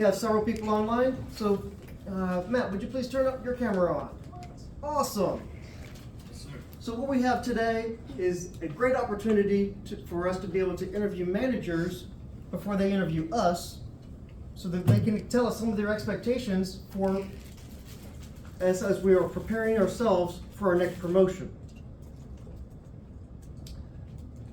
We have several people online, so Matt, would you please turn up your camera on? Awesome. Yes, sir. So what we have today is a great opportunity for us to be able to interview managers before they interview us, so that they can tell us some of their expectations for as we are preparing ourselves for our next promotion.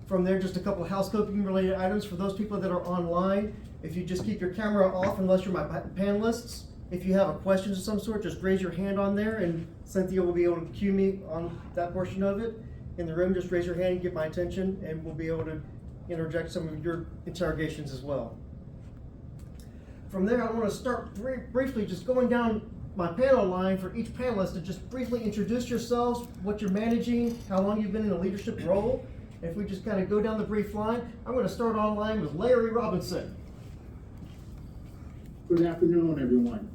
From there, just a couple of housekeeping related items for those people that are online. If you just keep your camera off, unless you're my panelists, if you have a question of some sort, just raise your hand on there and Cynthia will be able to cue me on that portion of it. In the room, just raise your hand and get my attention and we'll be able to interject some of your interrogations as well. From there, I want to start briefly just going down my panel line for each panelist to just briefly introduce yourselves, what you're managing, how long you've been in a leadership role. If we just kind of go down the brief line, I'm going to start online with Larry Robinson. Good afternoon, everyone.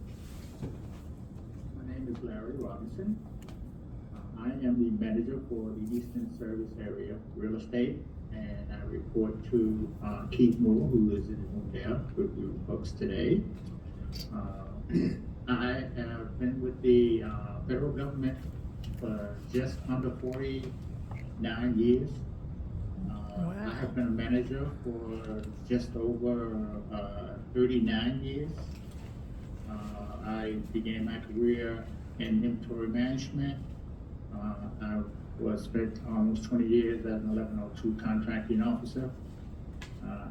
My name is Larry Robinson. I am the manager for the Eastern Service Area Real Estate, and I report to Keith Moore, who is in the room there with you folks today. I have been with the federal government for just under 49 years. Wow. I have been a manager for just over 39 years. I began my career in inventory management. I was spent almost 20 years as an 1102 contracting officer.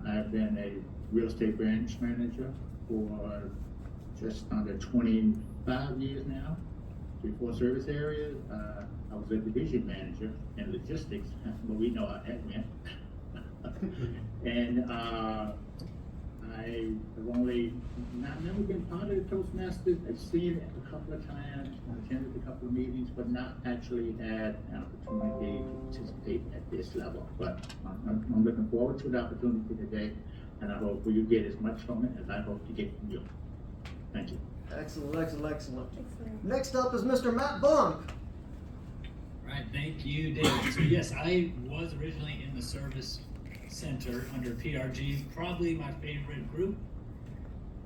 I've been a real estate branch manager for just under 25 years now. Before service areas, I was a division manager in logistics, but we know how that went. And I have never been part of the Toastmasters. I've seen it a couple of times, attended a couple of meetings, but not actually had an opportunity to participate at this level. But I'm looking forward to the opportunity today, and I hope you get as much from it as I hope to get from you. Thank you. Excellent, excellent, excellent. Next up is Mr. Matt Bunk. Right, thank you, David. So yes, I was originally in the service center under PRG, probably my favorite group,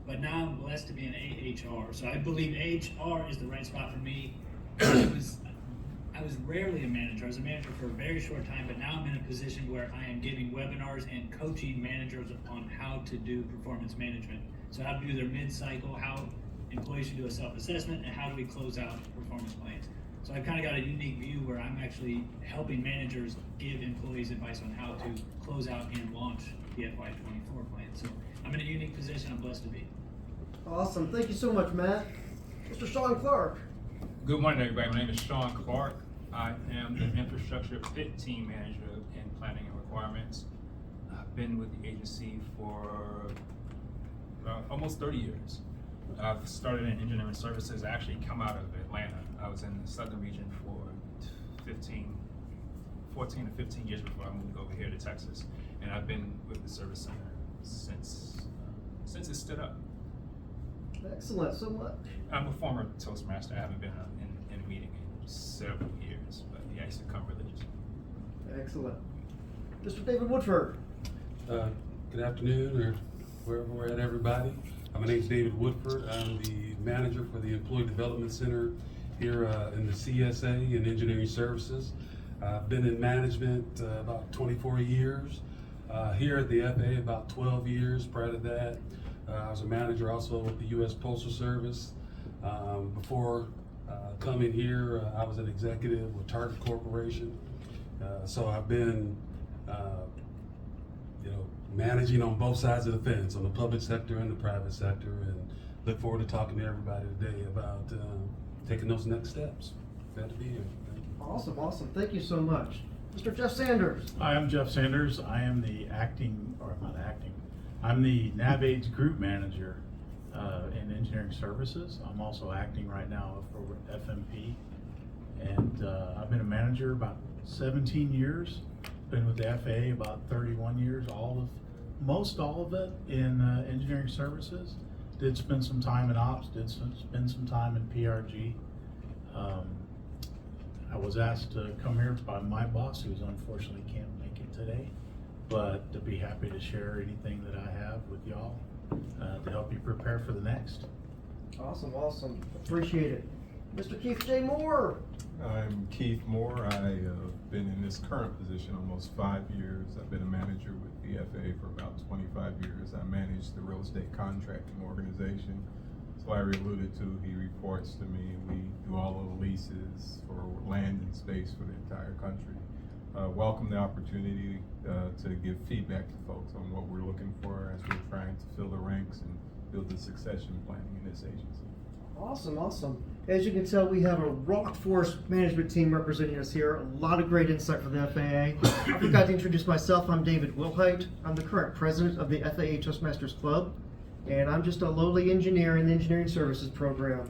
but now I'm blessed to be in AHR. So I believe AHR is the right spot for me. I was rarely a manager. I was a manager for a very short time, but now I'm in a position where I am giving webinars and coaching managers on how to do performance management. So how to do their mid-cycle, how employees should do a self-assessment, and how do we close out performance plans. So I've kind of got a unique view where I'm actually helping managers give employees advice on how to close out and launch the FY24 plan. So I'm in a unique position. I'm blessed to be. Awesome, thank you so much, Matt. Mr. Sean Clark. Good morning, everybody. My name is Sean Clark. I am the Infrastructure Fit Team Manager in Planning and Requirements. I've been with the agency for almost 30 years. I've started in engineering services. I actually come out of Atlanta. I was in the southern region for 14 to 15 years before I moved over here to Texas. And I've been with the service center since it stood up. Excellent, so what? I'm a former Toastmaster. I haven't been in a meeting in several years, but yeah, I used to come religiously. Excellent. Mr. David Woodford. Good afternoon, or wherever we're at, everybody. My name's David Woodford. I'm the manager for the Employee Development Center here in the CSA in Engineering Services. I've been in management about 24 years. Here at the FAA about 12 years. Prior to that, I was a manager also with the U.S. Postal Service. Before coming here, I was an executive with Target Corporation. So I've been managing on both sides of the fence, on the public sector and the private sector, and look forward to talking to everybody today about taking those next steps. Glad to be here. Thank you. Awesome, awesome. Thank you so much. Mr. Jeff Sanders. Hi, I'm Jeff Sanders. I am the I'm the NavAids Group Manager in Engineering Services. I'm also acting right now for FMP. And I've been a manager about 17 years. Been with the FAA about 31 years, most all of it in engineering services. Did spend some time in ops, spend some time in PRG. I was asked to come here by my boss, who unfortunately can't make it today, but to be happy to share anything that I have with y'all to help you prepare for the next. Awesome, awesome. Appreciate it. Mr. Keith J. Moore. I'm Keith Moore. I've been in this current position almost 5 years. I've been a manager with the FAA for about 25 years. I manage the real estate contracting organization. As Larry alluded to, he reports to me. We do all of the leases for land and space for the entire country. Welcome the opportunity to give feedback to folks on what we're looking for as we're trying to fill the ranks and build the succession planning in this agency. Awesome, awesome. As you can tell, we have a rock force management team representing us here. A lot of great insight from the FAA. I forgot to introduce myself. I'm David Wilhite. I'm the current president of the FAA Toastmasters Club, and I'm just a lowly engineer in the engineering services program.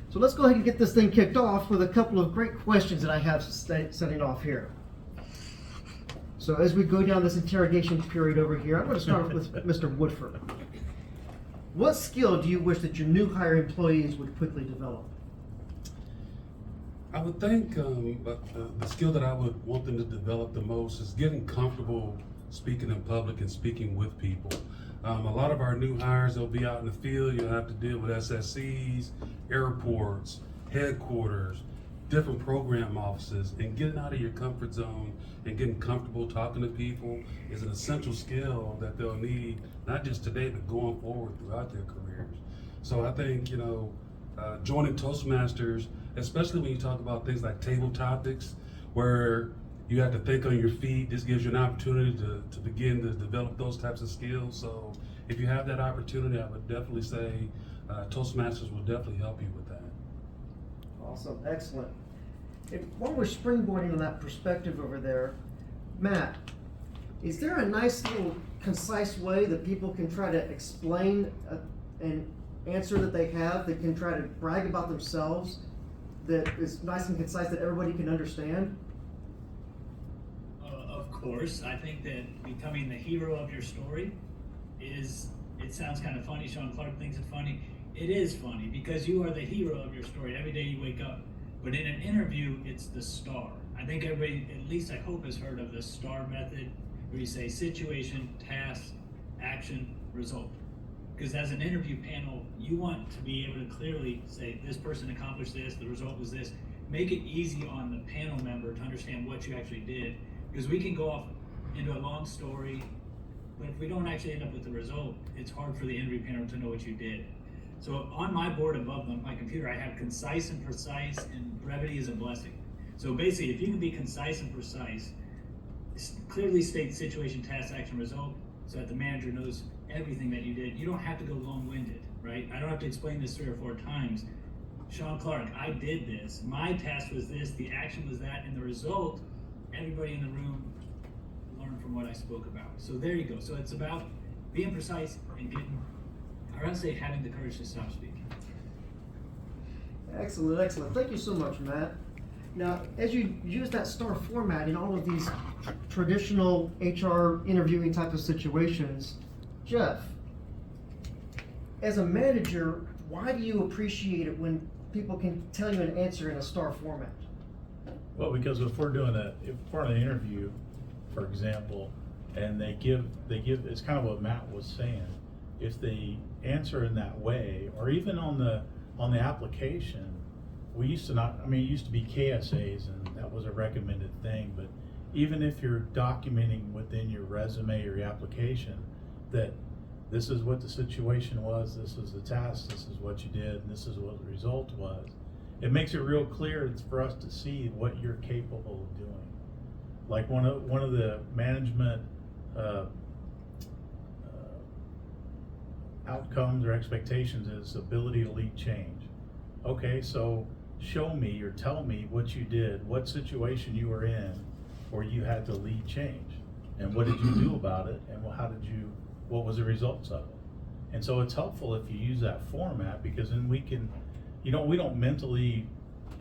So let's go ahead and get this thing kicked off with a couple of great questions that I have setting off here. So as we go down this interrogation period over here, I'm going to start with Mr. Woodford. What skill do you wish that your new hire employees would quickly develop? I would think the skill that I would want them to develop the most is getting comfortable speaking in public and speaking with people. A lot of our new hires, they'll be out in the field. You'll have to deal with SSCs, airports, headquarters, different program offices, and getting out of your comfort zone and getting comfortable talking to people is an essential skill that they'll need, not just today, but going forward throughout their careers. So I think, joining Toastmasters, especially when you talk about things like table topics, where you have to think on your feet, this gives you an opportunity to begin to develop those types of skills. So if you have that opportunity, I would definitely say Toastmasters will definitely help you with that. Awesome, excellent. And while we're springboarding on that perspective over there, Matt, is there a nice little concise way that people can try to explain an answer that they have, that can try to brag about themselves, that is nice and concise that everybody can understand? Of course, I think that becoming the hero of your story it sounds kind of funny. Sean Clark thinks it's funny. It is funny because you are the hero of your story every day you wake up. But in an interview, it's the STAR. I think everybody, at least I hope, has heard of the STAR method, where you say situation, task, action, result. Because as an interview panel, you want to be able to clearly say, this person accomplished this, the result was this. Make it easy on the panel member to understand what you actually did. Because we can go off into a long story, but if we don't actually end up with the result, it's hard for the interview panel to know what you did. So on my board above my computer, I have concise and precise, and brevity is a blessing. So basically, if you can be concise and precise, clearly state situation, task, action, result, so that the manager knows everything that you did. You don't have to go long-winded, right? I don't have to explain this 3 or 4 times. Sean Clark, I did this. My task was this, the action was that, and the result, everybody in the room learned from what I spoke about. So there you go. So it's about being precise and getting, I would say, having the courage to stop speaking. Excellent, excellent. Thank you so much, Matt. Now, as you use that STAR format in all of these traditional HR interviewing type of situations, Jeff, as a manager, why do you appreciate it when people can tell you an answer in a STAR format? Well, because if we're on an interview, for example, and they give, it's kind of what Matt was saying. If they answer in that way, or even on the application, it used to be KSAs, and that was a recommended thing, but even if you're documenting within your resume or your application that this is what the situation was, this is the task, this is what you did, and this is what the result was, it makes it real clear for us to see what you're capable of doing. Like one of the management outcomes or expectations is ability to lead change. Okay, so show me or tell me what you did, what situation you were in where you had to lead change, and what did you do about it, and what was the results of it. And so it's helpful if you use that format, because then we can, we don't mentally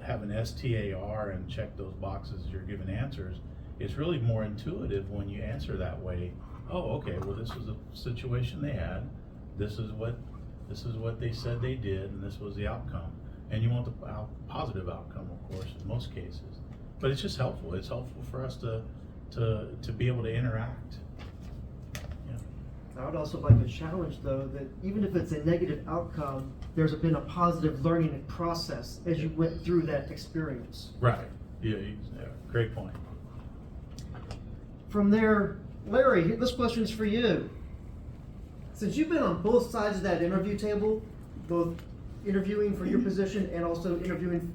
have an STAR and check those boxes you're giving answers. It's really more intuitive when you answer that way. Oh, okay, well, this was a situation they had, this is what they said they did, and this was the outcome. And you want the positive outcome, of course, in most cases. But it's just helpful. It's helpful for us to be able to interact. Yeah. I would also like to challenge, though, that even if it's a negative outcome, there's been a positive learning process as you went through that experience. Right, yeah, great point. From there, Larry, this question's for you. Since you've been on both sides of that interview table, both interviewing for your position and also interviewing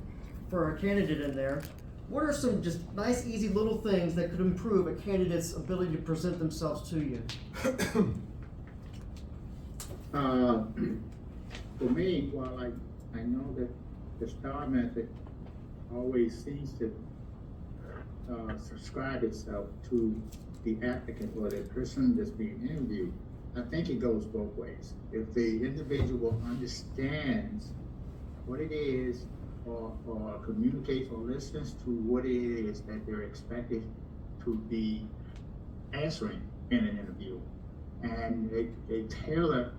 for a candidate in there, what are some just nice, easy little things that could improve a candidate's ability to present themselves to you? For me, while I know that the STAR method always seems to subscribe itself to the applicant or the person that's being interviewed, I think it goes both ways. If the individual understands what it is or communicates or listens to what it is that they're expected to be answering in an interview, and they tailor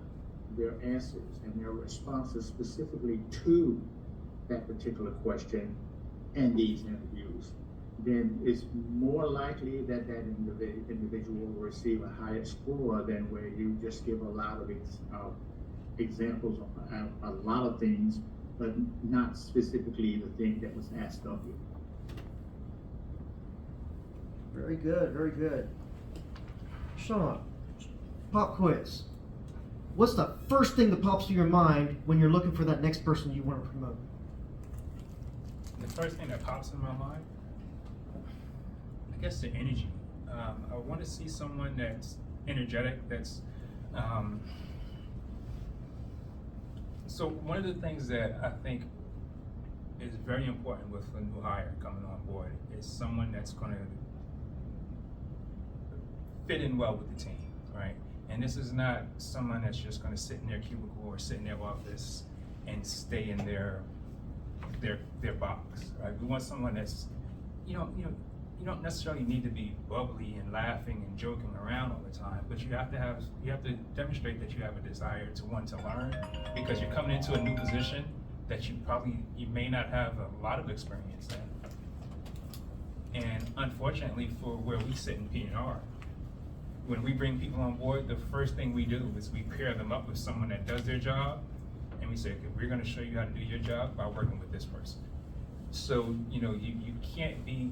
their answers and their responses specifically to that particular question in these interviews, then it's more likely that that individual will receive a higher score than where you just give a lot of examples of a lot of things, but not specifically the thing that was asked of you. Very good, very good. Sean, pop quiz. What's the first thing that pops to your mind when you're looking for that next person you want to promote? The first thing that pops in my mind, I guess, the energy. I want to see someone that's energetic, that's so one of the things that I think is very important with a new hire coming on board is someone that's going to fit in well with the team, right? And this is not someone that's just going to sit in their cubicle or sit in their office and stay in their box, right? We want someone that's, you don't necessarily need to be bubbly and laughing and joking around all the time, but you have to demonstrate that you have a desire to want to learn, because you're coming into a new position that you may not have a lot of experience in. And unfortunately, for where we sit in P&R, when we bring people on board, the first thing we do is we pair them up with someone that does their job, and we say, okay, we're going to show you how to do your job by working with this person. So, you can't be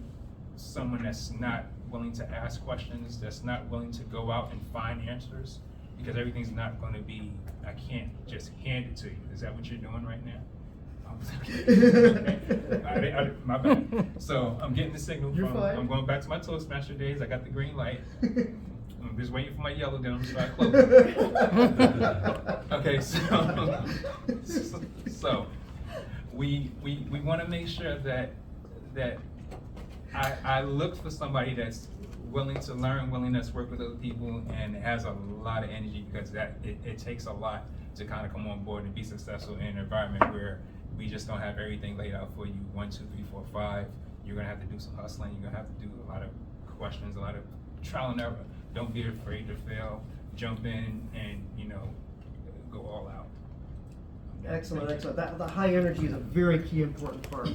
someone that's not willing to ask questions, that's not willing to go out and find answers, because everything's not going to be, I can't just hand it to you. Is that what you're doing right now? My bad. So I'm getting the signal You're from, fine. I'm going back to my Toastmasters days. I got the green light. I'm just waiting for my yellow, then I'm start closing. Okay, so we want to make sure that I look for somebody that's willing to learn, willingness to work with other people, and has a lot of energy, because it takes a lot to kind of come on board and be successful in an environment where we just don't have everything laid out for you. 1, 2, 3, 4, 5. You're gonna have to do some hustling. You're gonna have to do a lot of questions, a lot of trial and error. Don't be afraid to fail. Jump in and go all out. Excellent, excellent. The high energy is a very key important part.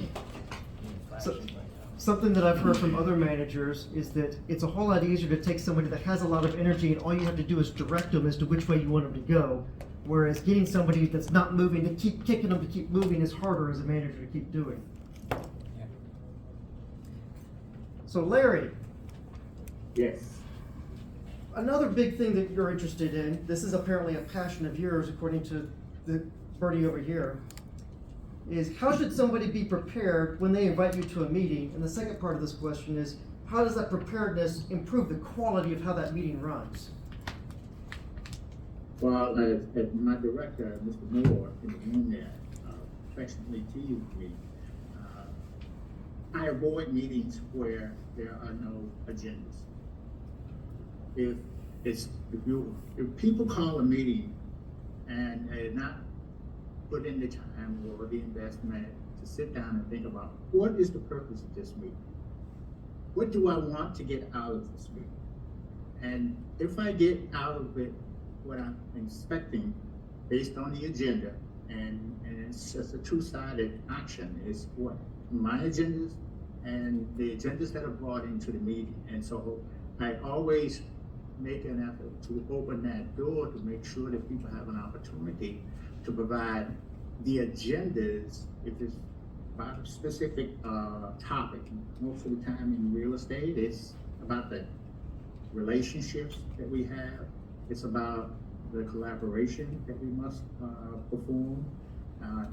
So, something that I've heard from other managers is that it's a whole lot easier to take somebody that has a lot of energy, and all you have to do is direct them as to which way you want them to go. Whereas getting somebody that's not moving, to keep kicking them to keep moving, is harder as a manager to keep doing. Yeah. So Larry, Yes. another big thing that you're interested in, this is apparently a passion of yours according to the birdie over here, is how should somebody be prepared when they invite you to a meeting? And the second part of this question is, how does that preparedness improve the quality of how that meeting runs? Well, as my director, Mr. Moore, in the room there, affectionately teased me, I avoid meetings where there are no agendas. If people call a meeting and they're not put in the time or the investment to sit down and think about, what is the purpose of this meeting? What do I want to get out of this meeting? And if I get out of it what I'm expecting based on the agenda, and it's just a two-sided action, is what my agendas and the agendas that are brought into the meeting. And so I always make an effort to open that door to make sure that people have an opportunity to provide the agendas, if it's about a specific topic. Most of the time in real estate, it's about the relationships that we have. It's about the collaboration that we must perform.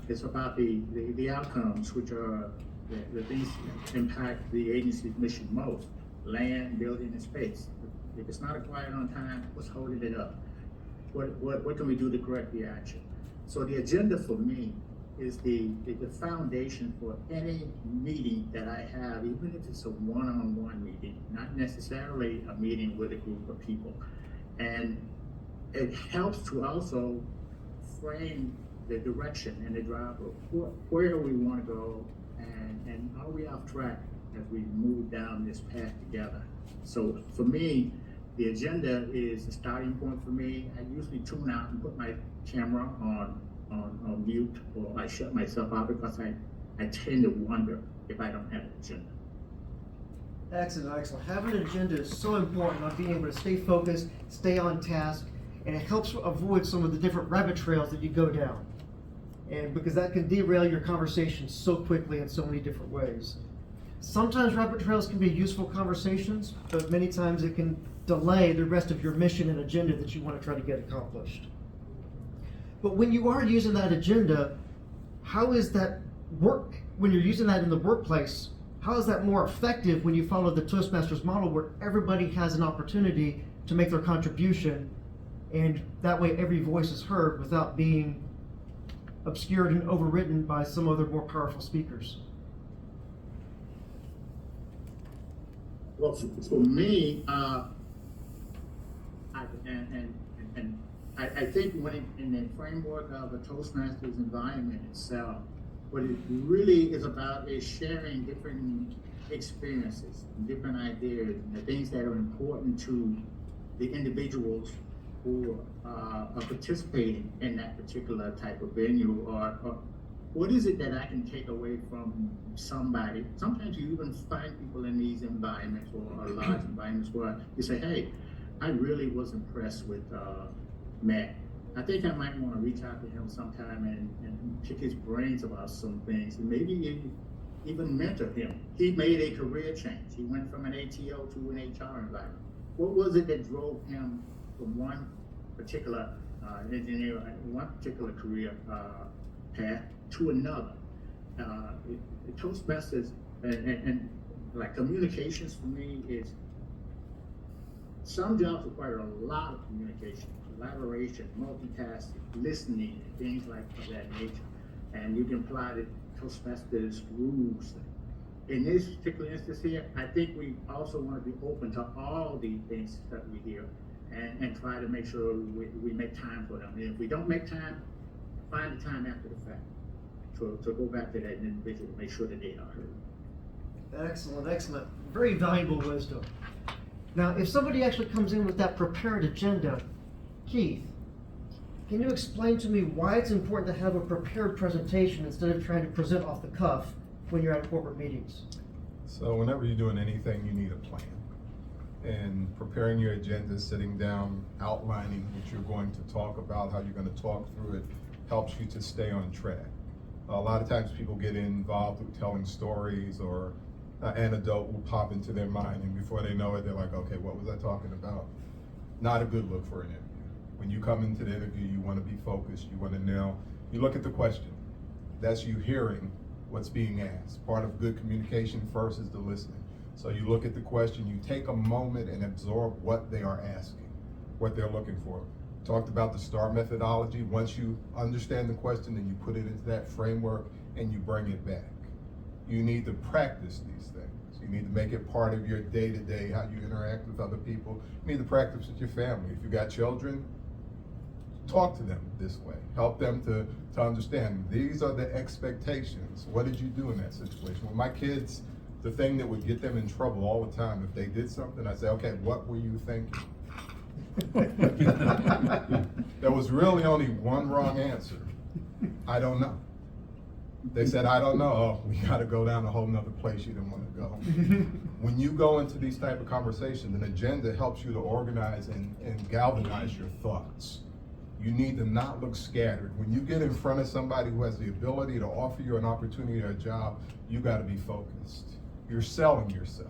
It's about the outcomes, which are the things that impact the agency's mission most: land, building, and space. If it's not acquired on time, what's holding it up? What can we do to correct the action? So the agenda for me is the foundation for any meeting that I have, even if it's a one-on-one meeting, not necessarily a meeting with a group of people. And it helps to also frame the direction and the drive of where we want to go, and are we off track as we move down this path together. So for me, the agenda is the starting point for me. I usually tune out and put my camera on mute, or I shut myself out, because I tend to wonder if I don't have an agenda. Excellent, excellent. Having an agenda is so important on being able to stay focused, stay on task, and it helps avoid some of the different rabbit trails that you go down. And because that can derail your conversation so quickly in so many different ways. Sometimes rabbit trails can be useful conversations, but many times it can delay the rest of your mission and agenda that you want to try to get accomplished. But when you are using that agenda, how is that work, when you're using that in the workplace, how is that more effective when you follow the Toastmasters model, where everybody has an opportunity to make their contribution, and that way every voice is heard without being obscured and overwritten by some other more powerful speakers? Well, for me, I think when in the framework of the Toastmasters environment itself, what it really is about is sharing different experiences, different ideas, and the things that are important to the individuals who are participating in that particular type of venue, or what is it that I can take away from somebody. Sometimes you even find people in these environments, or large environments, where you say, hey, I really was impressed with Matt. I think I might want to reach out to him sometime and pick his brains about some things, and maybe even mentor him. He made a career change. He went from an ATO to an HR environment. What was it that drove him from one particular engineer, one particular career path to another? The Toastmasters and like communications for me is, some jobs require a lot of communication, collaboration, multitasking, listening, and things like of that nature. And you can apply the Toastmasters rules. In this particular instance here, I think we also want to be open to all the things that we hear, and try to make sure we make time for them. And if we don't make time, find the time after the fact to go back to that individual, make sure that they are heard. Excellent, excellent. Very valuable wisdom. Now, if somebody actually comes in with that prepared agenda, Keith, can you explain to me why it's important to have a prepared presentation instead of trying to present off the cuff when you're at corporate meetings? So whenever you're doing anything, you need a plan. And preparing your agenda, sitting down, outlining what you're going to talk about, how you're going to talk through it, helps you to stay on track. A lot of times people get involved with telling stories, or an anecdote will pop into their mind, and before they know it, they're like, okay, what was I talking about? Not a good look for an interview. When you come into the interview, you want to be focused, you want to nail, you look at the question. That's you hearing what's being asked. Part of good communication first is the listening. So you look at the question, you take a moment and absorb what they are asking, what they're looking for. Talked about the STAR methodology. Once you understand the question, then you put it into that framework and you bring it back. You need to practice these things. You need to make it part of your day-to-day, how you interact with other people. You need to practice with your family. If you got children, talk to them this way. Help them to understand, these are the expectations. What did you do in that situation? With my kids, the thing that would get them in trouble all the time, if they did something, I'd say, okay, what were you thinking? There was really only one wrong answer. I don't know. They said, I don't know. Oh, we gotta go down a whole nother place you didn't wanna go. When you go into these type of conversations, an agenda helps you to organize and galvanize your thoughts. You need to not look scattered. When you get in front of somebody who has the ability to offer you an opportunity or a job, you gotta be focused. You're selling yourself.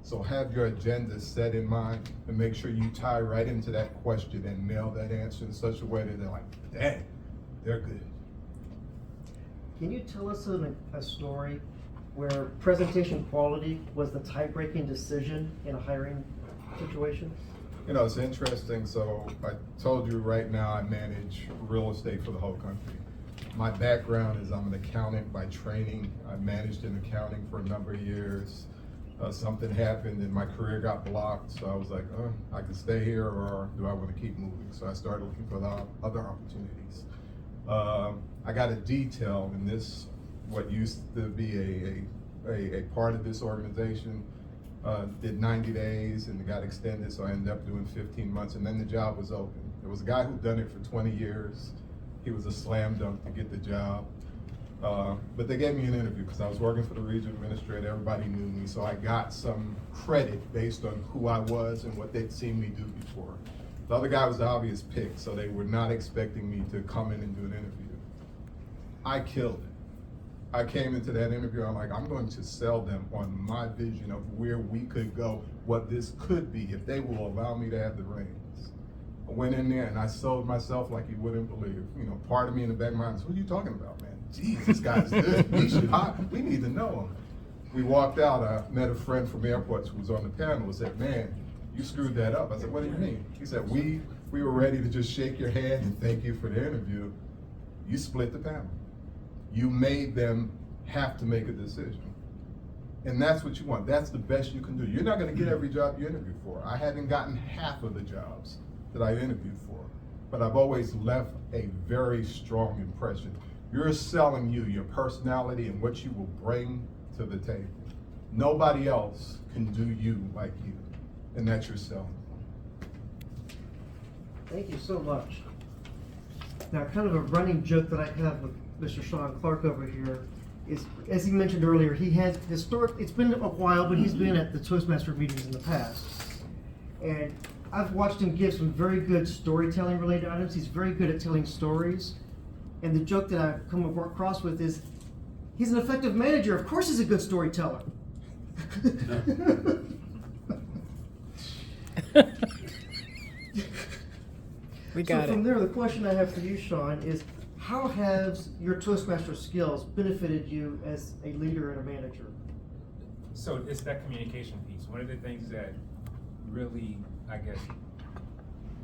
So have your agenda set in mind and make sure you tie right into that question and nail that answer in such a way that they're like, dang, they're good. Can you tell us a story where presentation quality was the tie-breaking decision in a hiring situation? You know, it's interesting. So I told you right now I manage real estate for the whole country. My background is I'm an accountant by training. I managed in accounting for a number of years. Something happened and my career got blocked. So I was like, I can stay here or do I want to keep moving? So I started looking for the other opportunities. I got a detail in this, what used to be a part of this organization, did 90 days and it got extended, so I ended up doing 15 months and then the job was open. There was a guy who'd done it for 20 years. He was a slam dunk to get the job. But they gave me an interview because I was working for the regional administrator, everybody knew me, so I got some credit based on who I was and what they'd seen me do before. The other guy was the obvious pick, so they were not expecting me to come in and do an interview. I killed it. I came into that interview, I'm like, I'm going to sell them on my vision of where we could go, what this could be, if they will allow me to have the reins. I went in there and I sold myself like you wouldn't believe. You know, part of me in the back of my mind is, who are you talking about, man? Geez, this guy's good. We need to know him. We walked out, I met a friend from airports who was on the panel and said, man, you screwed that up. I said, what do you mean? He said, we were ready to just shake your hand and thank you for the interview. You split the panel. You made them have to make a decision. And that's what you want. That's the best you can do. You're not gonna get every job you interview for. I hadn't gotten half of the jobs that I interviewed for, but I've always left a very strong impression. You're selling you, your personality and what you will bring to the table. Nobody else can do you like you, and that's your selling point. Thank you so much. Now, kind of a running joke that I have with Mr. Sean Clark over here is, as he mentioned earlier, he has it's been a while, but he's been at the Toastmasters meetings in the past. And I've watched him give some very good storytelling related items. He's very good at telling stories. And the joke that I've come across with is, he's an effective manager. Of course he's a good storyteller. We got So from it. there, the question I have for you, Sean, is how has your Toastmaster skills benefited you as a leader and a manager? So it's that communication piece. One of the things that really, I guess,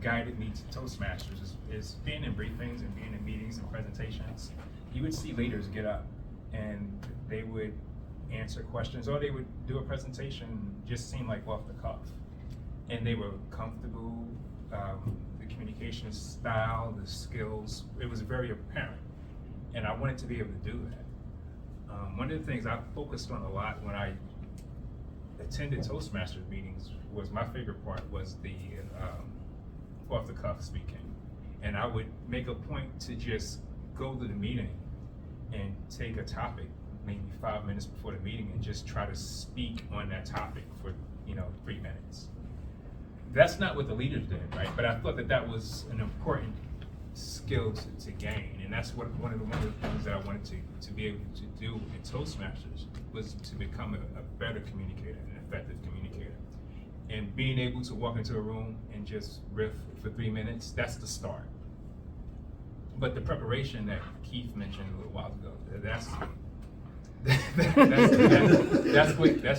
guided me to Toastmasters is being in briefings and being in meetings and presentations. You would see leaders get up and they would answer questions or they would do a presentation just seemed like off the cuff. And they were comfortable, the communication style, the skills, it was very apparent. And I wanted to be able to do that. One of the things I focused on a lot when I attended Toastmasters meetings was my favorite part was the off the cuff speaking. And I would make a point to just go to the meeting and take a topic, maybe 5 minutes before the meeting, and just try to speak on that topic for 3 minutes. That's not what the leaders did, right? But I thought that was an important skill to gain, and that's one of the things that I wanted to be able to do in Toastmasters was to become a better communicator, an effective communicator. And being able to walk into a room and just riff for 3 minutes, that's the start. But the preparation that Keith mentioned a little while ago, that's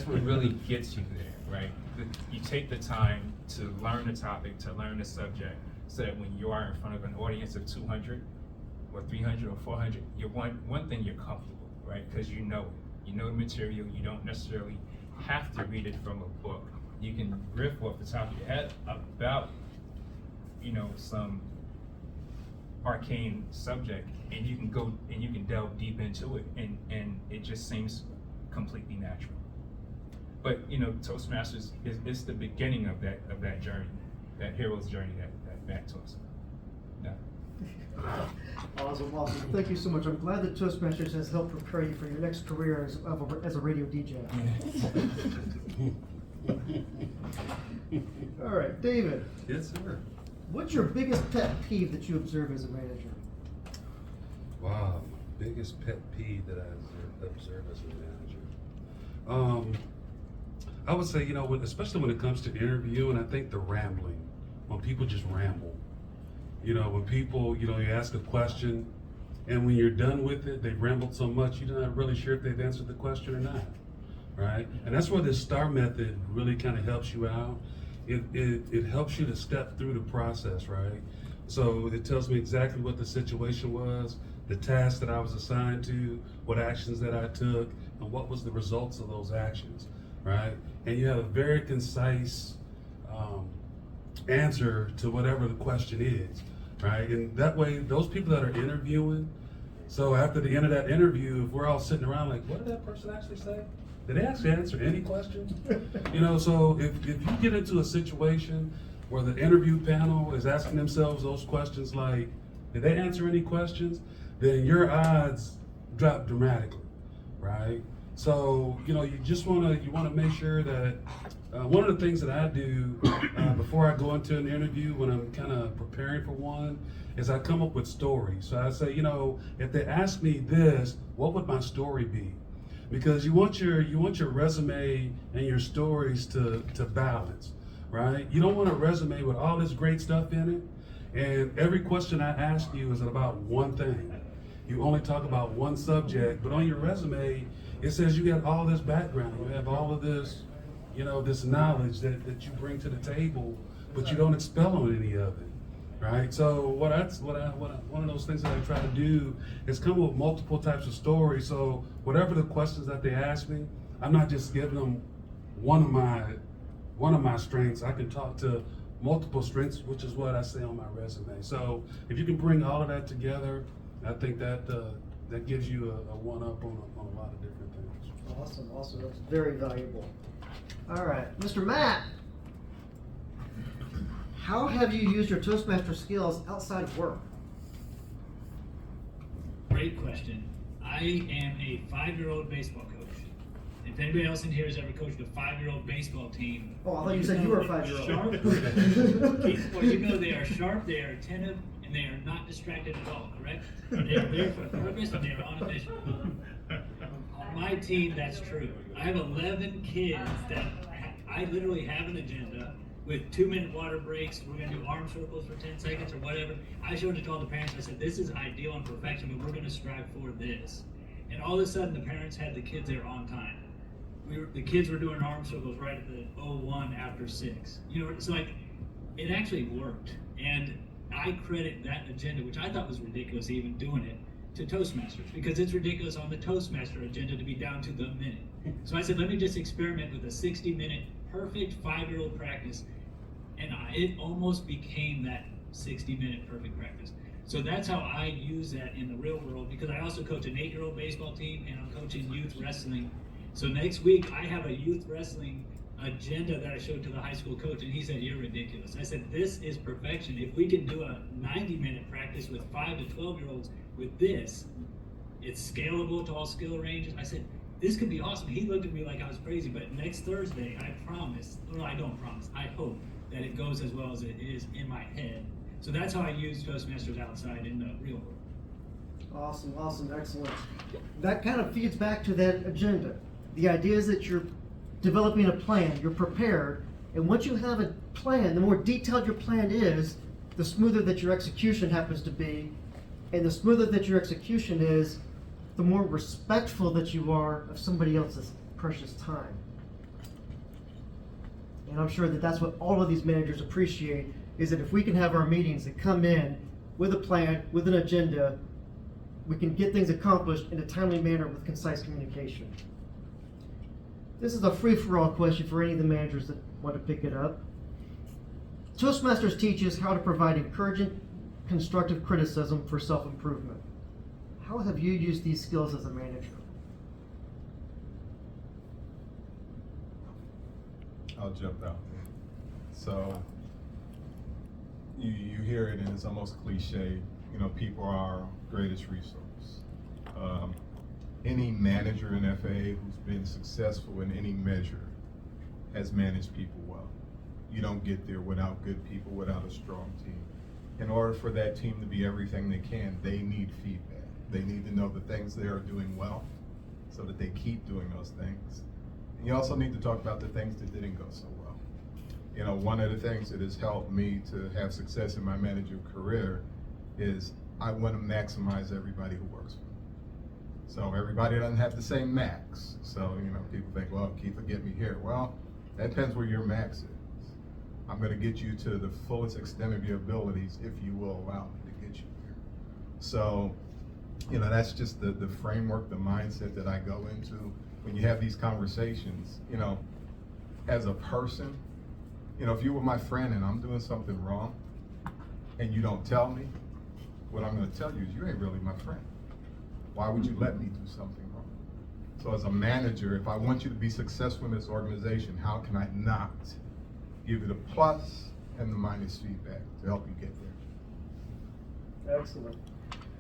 what really gets you there, right? You take the time to learn the topic, to learn the subject, so that when you are in front of an audience of 200 or 300 or 400, one thing you're comfortable, right? Because you know it. You know the material. You don't necessarily have to read it from a book. You can riff off the top of your head about, some arcane subject, and you can go and you can delve deep into it, and it just seems completely natural. But Toastmasters is the beginning of that journey, that hero's journey that Matt talks about. Yeah. Awesome, awesome. Thank you so much. I'm glad that Toastmasters has helped prepare you for your next career as a radio DJ. All right, David, Yes, sir. what's your biggest pet peeve that you observe as a manager? Wow, biggest pet peeve that I observe as a manager. I would say, especially when it comes to interviewing, I think the rambling, when people just ramble. When people, you ask a question, and when you're done with it, they've rambled so much, you're not really sure if they've answered the question or not, right? And that's where this STAR method really kind of helps you out. It helps you to step through the process, right? So it tells me exactly what the situation was, the task that I was assigned to, what actions that I took, and what was the results of those actions, right? And you have a very concise answer to whatever the question is, right? And that way, those people that are interviewing, so after the end of that interview, if we're all sitting around like, what did that person actually say? Did they actually answer any questions? So if you get into a situation where the interview panel is asking themselves those questions like, did they answer any questions? Then your odds drop dramatically, right? So, you just wanna make sure that, one of the things that I do before I go into an interview when I'm kind of preparing for one is I come up with stories. So I say, if they ask me this, what would my story be? Because you want your resume and your stories to balance, right? You don't want a resume with all this great stuff in it, and every question I ask you is about one thing. You only talk about one subject, but on your resume, it says you got all this background, you have all of this, this knowledge that you bring to the table, but you don't expel on any of it, right? So one of those things that I try to do is come up with multiple types of stories. So whatever the questions that they ask me, I'm not just giving them one of my strengths. I can talk to multiple strengths, which is what I say on my resume. So if you can bring all of that together, I think that gives you a one-up on a lot of different things. Awesome, awesome. That's very valuable. All right, Mr. Matt, how have you used your Toastmaster skills outside of work? Great question. I am a 5-year-old baseball coach. If anybody else in here has ever coached a 5-year-old baseball team, Oh, I thought you said you were a 5-year-old. Well, they are sharp, they are attentive, and they are not distracted at all, correct? They are there for a purpose and they are on a mission. On my team, that's true. I have 11 kids that I literally have an agenda with 2-minute water breaks. We're gonna do arm circles for 10 seconds or whatever. I showed it to all the parents. I said, this is ideal and perfection, but we're gonna strive for this. And all of a sudden, the parents had the kids there on time. The kids were doing arm circles right at the 01 after 6. It's like, it actually worked. And I credit that agenda, which I thought was ridiculous even doing it, to Toastmasters, because it's ridiculous on the Toastmaster agenda to be down to the minute. So I said, let me just experiment with a 60-minute perfect 5-year-old practice, and it almost became that 60-minute perfect practice. So that's how I use that in the real world, because I also coach an 8-year-old baseball team, and I'm coaching youth wrestling. So next week, I have a youth wrestling agenda that I showed to the high school coach, and he said, you're ridiculous. I said, this is perfection. If we can do a 90-minute practice with 5 to 12-year-olds with this, it's scalable to all skill ranges. I said, this could be awesome. He looked at me like I was crazy, but next Thursday, I promise, well, I don't promise, I hope that it goes as well as it is in my head. So that's how I use Toastmasters outside in the real world. Awesome, awesome, excellent. That kind of feeds back to that agenda. The idea is that you're developing a plan, you're prepared, and once you have a plan, the more detailed your plan is, the smoother that your execution happens to be, and the smoother that your execution is, the more respectful that you are of somebody else's precious time. And I'm sure that that's what all of these managers appreciate, is that if we can have our meetings that come in with a plan, with an agenda, we can get things accomplished in a timely manner with concise communication. This is a free-for-all question for any of the managers that want to pick it up. Toastmasters teaches how to provide encouraging, constructive criticism for self-improvement. How have you used these skills as a manager? I'll jump out. So you hear it and it's almost cliche, people are our greatest resource. Any manager in FAA who's been successful in any measure has managed people well. You don't get there without good people, without a strong team. In order for that team to be everything they can, they need feedback. They need to know the things they are doing well so that they keep doing those things. And you also need to talk about the things that didn't go so well. One of the things that has helped me to have success in my managerial career is I want to maximize everybody who works for me. So everybody doesn't have the same max. So, people think, well, Keith will get me here. Well, that depends where your max is. I'm going to get you to the fullest extent of your abilities if you will allow me to get you here. So, that's just the framework, the mindset that I go into when you have these conversations. As a person, if you were my friend and I'm doing something wrong and you don't tell me, what I'm going to tell you is you ain't really my friend. Why would you let me do something wrong? So as a manager, if I want you to be successful in this organization, how can I not give you the plus and the minus feedback to help you get there? Excellent.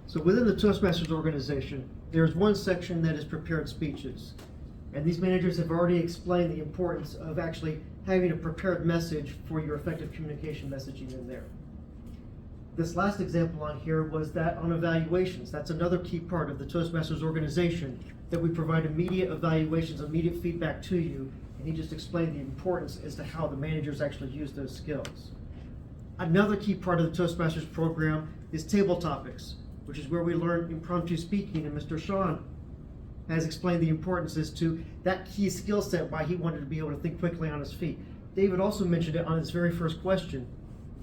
So within the Toastmasters organization, there's one section that is prepared speeches. And these managers have already explained the importance of actually having a prepared message for your effective communication messaging in there. This last example on here was that on evaluations. That's another key part of the Toastmasters organization, that we provide immediate evaluations, immediate feedback to you. And he just explained the importance as to how the managers actually use those skills. Another key part of the Toastmasters program is table topics, which is where we learn impromptu speaking, and Mr. Sean has explained the importance as to that key skill set, why he wanted to be able to think quickly on his feet. David also mentioned it on his very first question,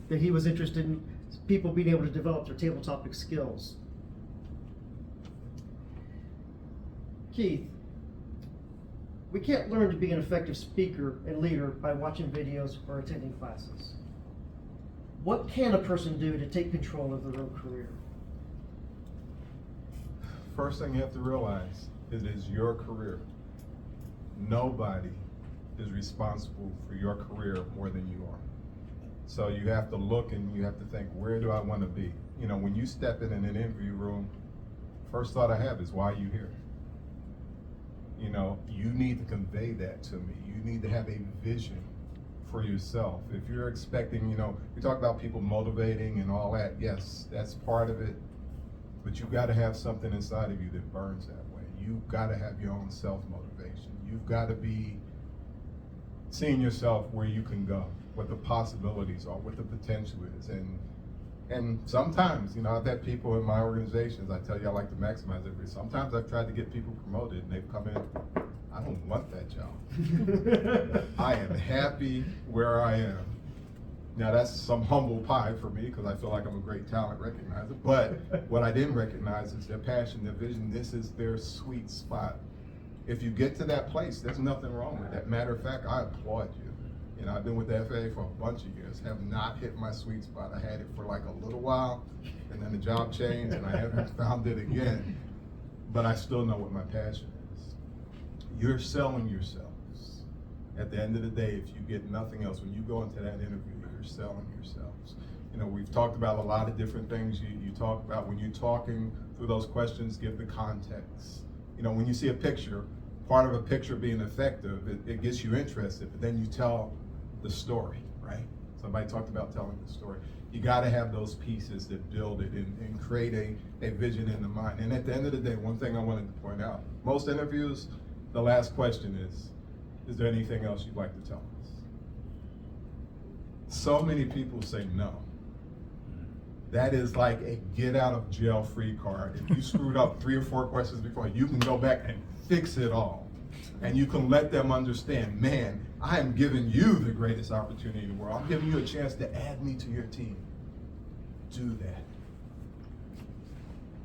that he was interested in people being able to develop their table topic skills. Keith, we can't learn to be an effective speaker and leader by watching videos or attending classes. What can a person do to take control of their own career? First thing you have to realize is it is your career. Nobody is responsible for your career more than you are. So you have to look and you have to think, where do I want to be? When you step in an interview room, first thought I have is, why are you here? You need to convey that to me. You need to have a vision for yourself. If you're expecting, we talk about people motivating and all that. Yes, that's part of it. But you've got to have something inside of you that burns that way. You've got to have your own self-motivation. You've got to be seeing yourself where you can go, what the possibilities are, what the potential is. And sometimes, I've had people in my organizations, I tell you I like to maximize it, but sometimes I've tried to get people promoted and they've come in, I don't want that job. I am happy where I am. Now that's some humble pie for me because I feel like I'm a great talent recognizer, but what I didn't recognize is their passion, their vision. This is their sweet spot. If you get to that place, there's nothing wrong with that. Matter of fact, I applaud you. I've been with the FAA for a bunch of years, have not hit my sweet spot. I had it for like a little while, and then the job changed, and I haven't found it again. But I still know what my passion is. You're selling yourselves. At the end of the day, if you get nothing else, when you go into that interview, you're selling yourselves. We've talked about a lot of different things you talk about. When you're talking through those questions, give the context. When you see a picture, part of a picture being effective, it gets you interested, but then you tell the story, right? Somebody talked about telling the story. You got to have those pieces that build it and create a vision in the mind. And at the end of the day, one thing I wanted to point out, most interviews, the last question is there anything else you'd like to tell us? So many people say no. That is like a get out of jail free card. If you screwed up 3 or 4 questions before, you can go back and fix it all. And you can let them understand, man, I am giving you the greatest opportunity in the world. I'm giving you a chance to add me to your team. Do that.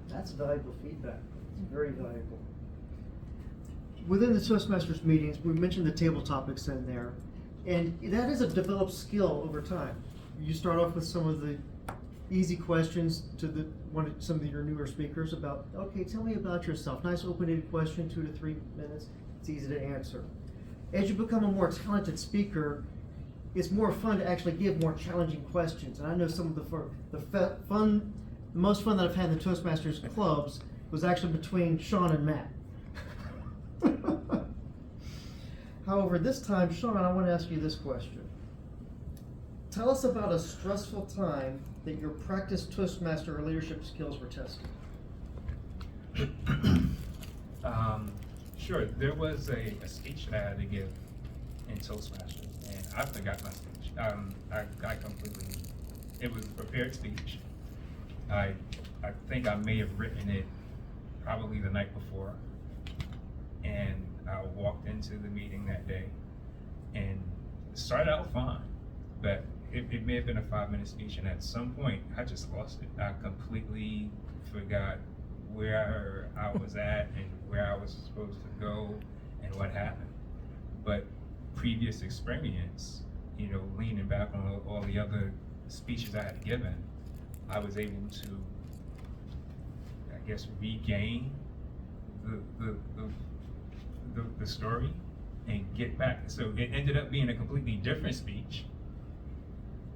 That's valuable feedback. It's very valuable. Within the Toastmasters meetings, we mentioned the table topics in there, and that is a developed skill over time. You start off with some of the easy questions to some of your newer speakers about, okay, tell me about yourself. Nice open-ended question, 2 to 3 minutes. It's easy to answer. As you become a more talented speaker, it's more fun to actually give more challenging questions. And I know some of the the most fun that I've had in the Toastmasters clubs was actually between Sean and Matt. However, this time, Sean, I want to ask you this question. Tell us about a stressful time that your practice Toastmaster or leadership skills were tested. Sure, there was a speech that I had to give in Toastmasters, and I forgot my speech. I completely, it was a prepared speech. I think I may have written it probably the night before, and I walked into the meeting that day, and it started out fine, but it may have been a 5-minute speech, and at some point, I just lost it. I completely forgot where I was at and where I was supposed to go and what happened. But previous experience, you know, leaning back on all the other speeches I had given, I was able to, I guess, regain the story and get back. So it ended up being a completely different speech.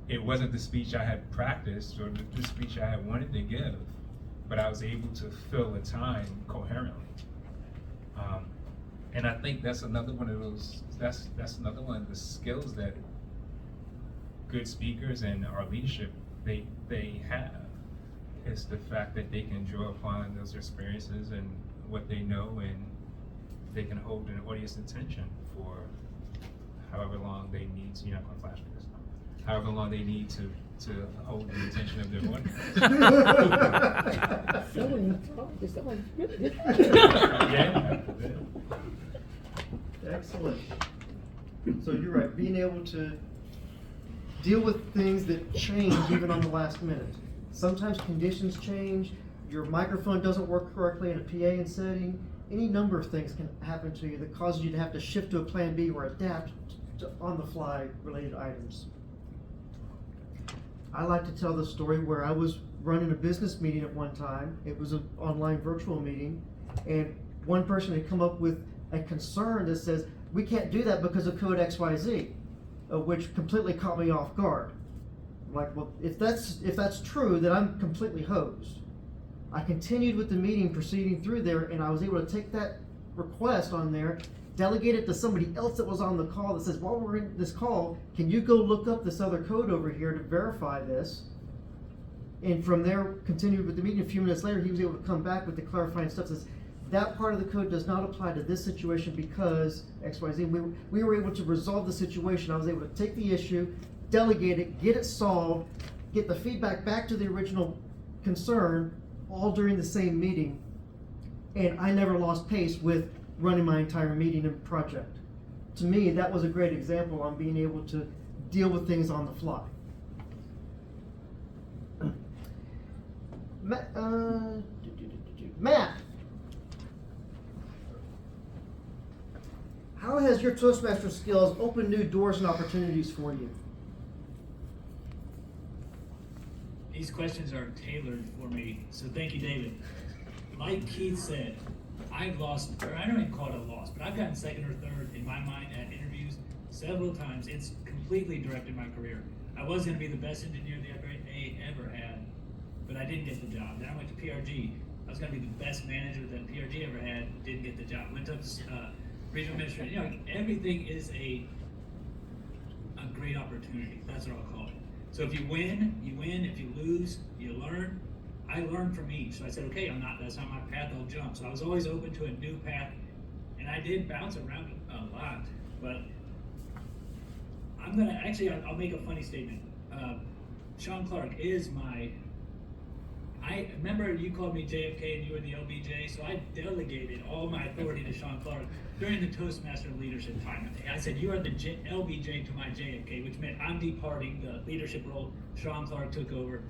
It wasn't the speech I had practiced or the speech I had wanted to give, but I was able to fill the time coherently. And I think that's another one of those, that's another one of the skills that good speakers and our leadership, they have, is the fact that they can draw upon those experiences and what they know, and they can hold an audience attention for however long they need to, you're not gonna flash me this time, however long they need to hold the attention of their audience. Yeah. Excellent. So you're right, being able to deal with things that change even on the last minute. Sometimes conditions change, your microphone doesn't work correctly in a PA setting. Any number of things can happen to you that causes you to have to shift to a plan B or adapt to on-the-fly related items. I like to tell the story where I was running a business meeting at one time. It was an online virtual meeting, and one person had come up with a concern that says, we can't do that because of code XYZ, which completely caught me off guard. I'm like, well, if that's true, then I'm completely hosed. I continued with the meeting, proceeding through there, and I was able to take that request on there, delegate it to somebody else that was on the call that says, while we're in this call, can you go look up this other code over here to verify this? And from there, continued with the meeting. A few minutes later, he was able to come back with the clarifying stuff that says, that part of the code does not apply to this situation because XYZ. We were able to resolve the situation. I was able to take the issue, delegate it, get it solved, get the feedback back to the original concern, all during the same meeting. And I never lost pace with running my entire meeting and project. To me, that was a great example on being able to deal with things on the fly. Matt, how has your Toastmaster skills opened new doors and opportunities for you? These questions are tailored for me, so thank you, David. Like Keith said, I've lost, or I don't even call it a loss, but I've gotten second or third in my mind at interviews several times. It's completely directed my career. I was going to be the best engineer the FAA ever had, but I didn't get the job. Then I went to PRG. I was going to be the best manager that PRG ever had, didn't get the job. Went up to regional administrator. You know, everything is a great opportunity. That's what I'll call it. So if you win, you win. If you lose, you learn. I learned from each. So I said, okay, that's not my path, I'll jump. So I was always open to a new path, and I did bounce around a lot. But I'm gonna, actually, I'll make a funny statement. Sean Clark is I remember you called me JFK and you were the LBJ, so I delegated all my authority to Sean Clark during the Toastmaster leadership time. I said, you are the LBJ to my JFK, which meant I'm departing the leadership role. Sean Clark took over.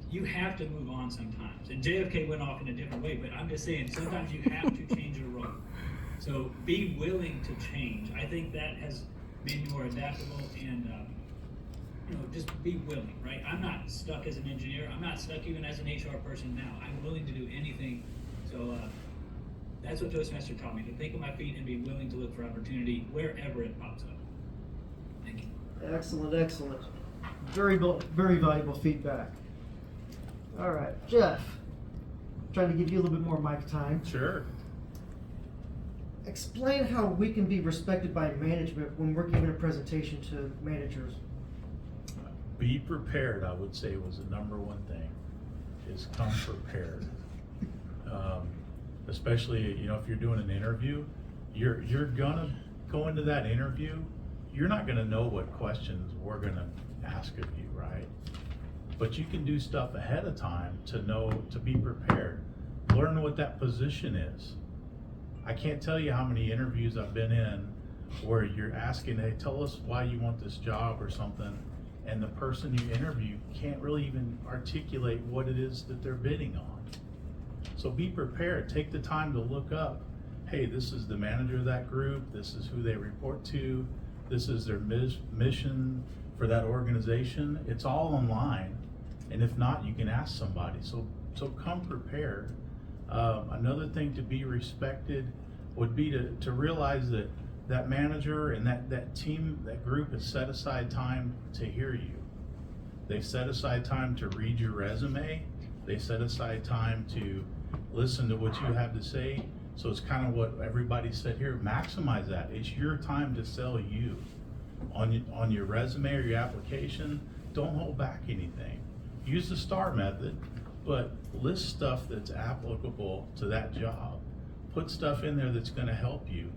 You have to move on sometimes. And JFK went off in a different way, but I'm just saying, sometimes you have to change your role. So be willing to change. I think that has made me more adaptable and, just be willing, right? I'm not stuck as an engineer. I'm not stuck even as an HR person now. I'm willing to do anything. So that's what Toastmaster taught me, to think on my feet and be willing to look for opportunity wherever it pops up. Thank you. Excellent, excellent. Very valuable feedback. All right, Jeff, trying to give you a little bit more mic time. Sure. Explain how we can be respected by management when we're giving a presentation to managers. Be prepared, I would say, was the number one thing, is come prepared. Especially, you know, if you're doing an interview, you're gonna go into that interview, you're not gonna know what questions we're gonna ask of you, right? But you can do stuff ahead of time to know, to be prepared. Learn what that position is. I can't tell you how many interviews I've been in where you're asking, hey, tell us why you want this job or something, and the person you interview can't really even articulate what it is that they're bidding on. So be prepared. Take the time to look up, hey, this is the manager of that group, this is who they report to, this is their mission for that organization. It's all online, and if not, you can ask somebody. So come prepared. Another thing to be respected would be to realize that that manager and that team, that group has set aside time to hear you. They've set aside time to read your resume. They set aside time to listen to what you have to say. So it's kind of what everybody said here, maximize that. It's your time to sell you. On your resume or your application, don't hold back anything. Use the STAR method, but list stuff that's applicable to that job. Put stuff in there that's gonna help you.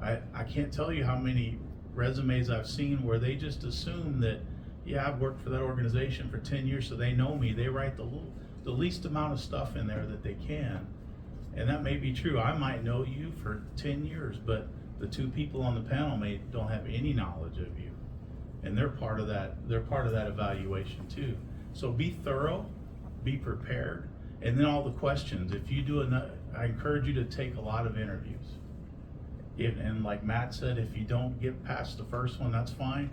I can't tell you how many resumes I've seen where they just assume that, yeah, I've worked for that organization for 10 years, so they know me. They write the least amount of stuff in there that they can. And that may be true. I might know you for 10 years, but the two people on the panel don't have any knowledge of you. And they're part of that evaluation too. So be thorough, be prepared, and then all the questions. If you do I encourage you to take a lot of interviews. And like Matt said, if you don't get past the first one, that's fine.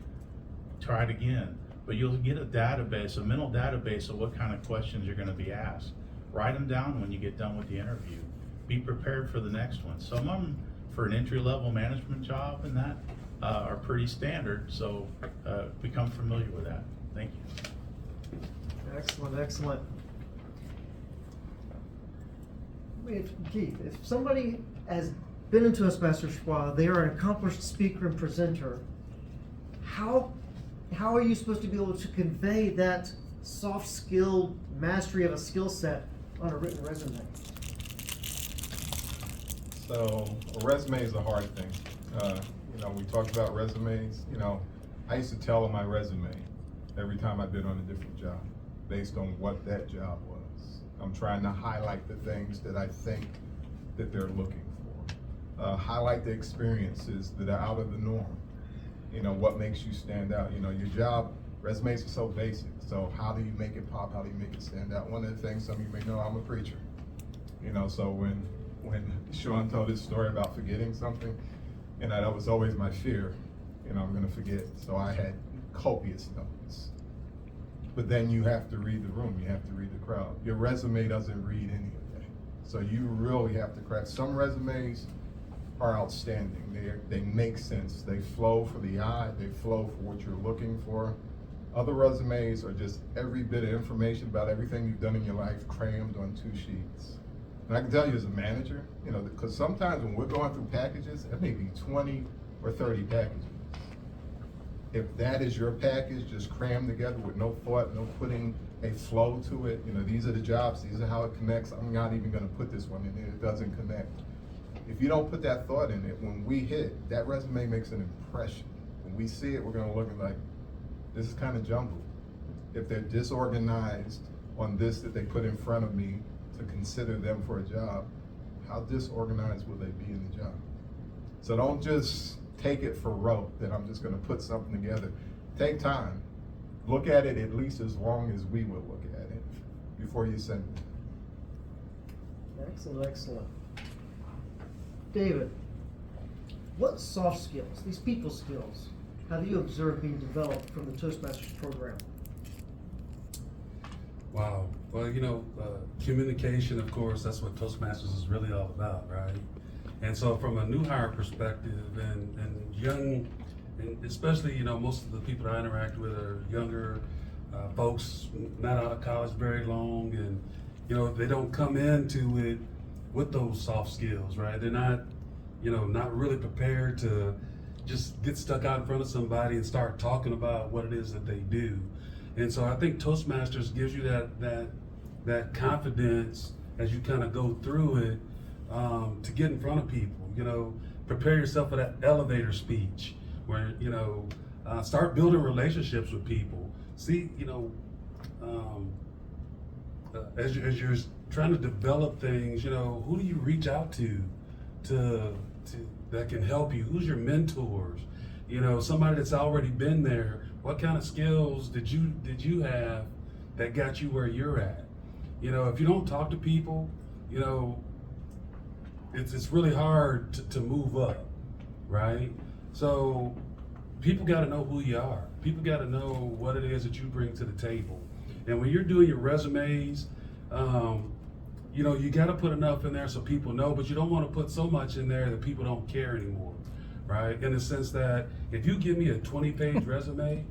Try it again. But you'll get a database, a mental database of what kind of questions you're gonna be asked. Write them down when you get done with the interview. Be prepared for the next one. Some of them, for an entry-level management job and that, are pretty standard, so become familiar with that. Thank you. Excellent, excellent. Keith, if somebody has been in Toastmasters for a while, they are an accomplished speaker and presenter, how are you supposed to be able to convey that soft skill mastery of a skill set on a written resume? So a resume is a hard thing. You know, we talked about resumes. You know, I used to tell on my resume every time I've been on a different job based on what that job was. I'm trying to highlight the things that I think that they're looking for. Highlight the experiences that are out of the norm. You know, what makes you stand out. You know, your job, resumes are so basic. So how do you make it pop? How do you make it stand out? One of the things some of you may know, I'm a preacher. You know, so when Sean told his story about forgetting something, you know, that was always my fear. You know, I'm gonna forget. So I had copious notes. But then you have to read the room, you have to read the crowd. Your resume doesn't read any of that. So you really have to craft. Some resumes are outstanding. They make sense. They flow for the eye, they flow for what you're looking for. Other resumes are just every bit of information about everything you've done in your life crammed on 2 sheets. And I can tell you as a manager, you know, because sometimes when we're going through packages, it may be 20 or 30 packages. If that is your package, just crammed together with no thought, no putting a flow to it, you know, these are the jobs, these are how it connects. I'm not even gonna put this one in there, it doesn't connect. If you don't put that thought in it, when we hit, that resume makes an impression. When we see it, we're gonna look like, this is kind of jumbled. If they're disorganized on this that they put in front of me to consider them for a job, how disorganized will they be in the job? So don't just take it for rote that I'm just gonna put something together. Take time. Look at it at least as long as we would look at it before you send it. Excellent, excellent. David, what soft skills, these people skills, have you observed being developed from the Toastmasters program? Wow. Well, you know, communication, of course, that's what Toastmasters is really all about, right? And so from a new hire perspective and young, and especially, you know, most of the people that I interact with are younger folks not out of college very long, and you know, they don't come into it with those soft skills, right? They're not, you know, not really prepared to just get stuck out in front of somebody and start talking about what it is that they do. And so I think Toastmasters gives you that confidence as you kind of go through it, to get in front of people. You know, prepare yourself for that elevator speech where, you know, start building relationships with people. See, you know, as you're trying to develop things, you know, who do you reach out to that can help you? Who's your mentors? You know, somebody that's already been there. What kind of skills did you have that got you where you're at? You know, if you don't talk to people, you know, it's really hard to move up, right? So people got to know who you are. People got to know what it is that you bring to the table. And when you're doing your resumes, you know, you got to put enough in there so people know, but you don't want to put so much in there that people don't care anymore, right? In the sense that if you give me a 20-page resume,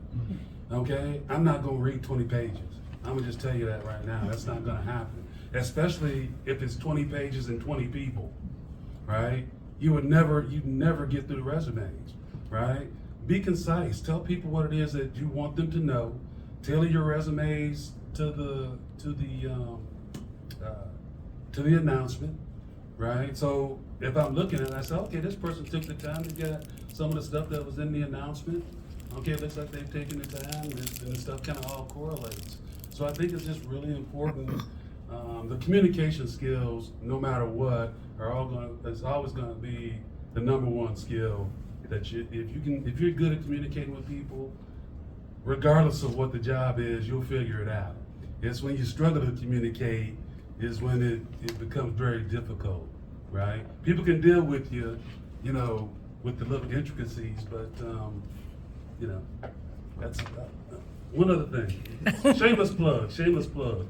okay, I'm not going to read 20 pages. I'm going to just tell you that right now. That's not going to happen, especially if it's 20 pages and 20 people, right? You'd never get through the resumes, right? Be concise. Tell people what it is that you want them to know. Tailor your resumes to the announcement, right? So if I'm looking at it, I say, okay, this person took the time to get some of the stuff that was in the announcement. Okay, it looks like they've taken the time, and the stuff kind of all correlates. So I think it's just really important. The communication skills, no matter what, it's always going to be the #1 skill. That if you're good at communicating with people, regardless of what the job is, you'll figure it out. It's when you struggle to communicate is when it becomes very difficult, right? People can deal with you, you know, with the little intricacies, but you know, that's one other thing. Shameless plug.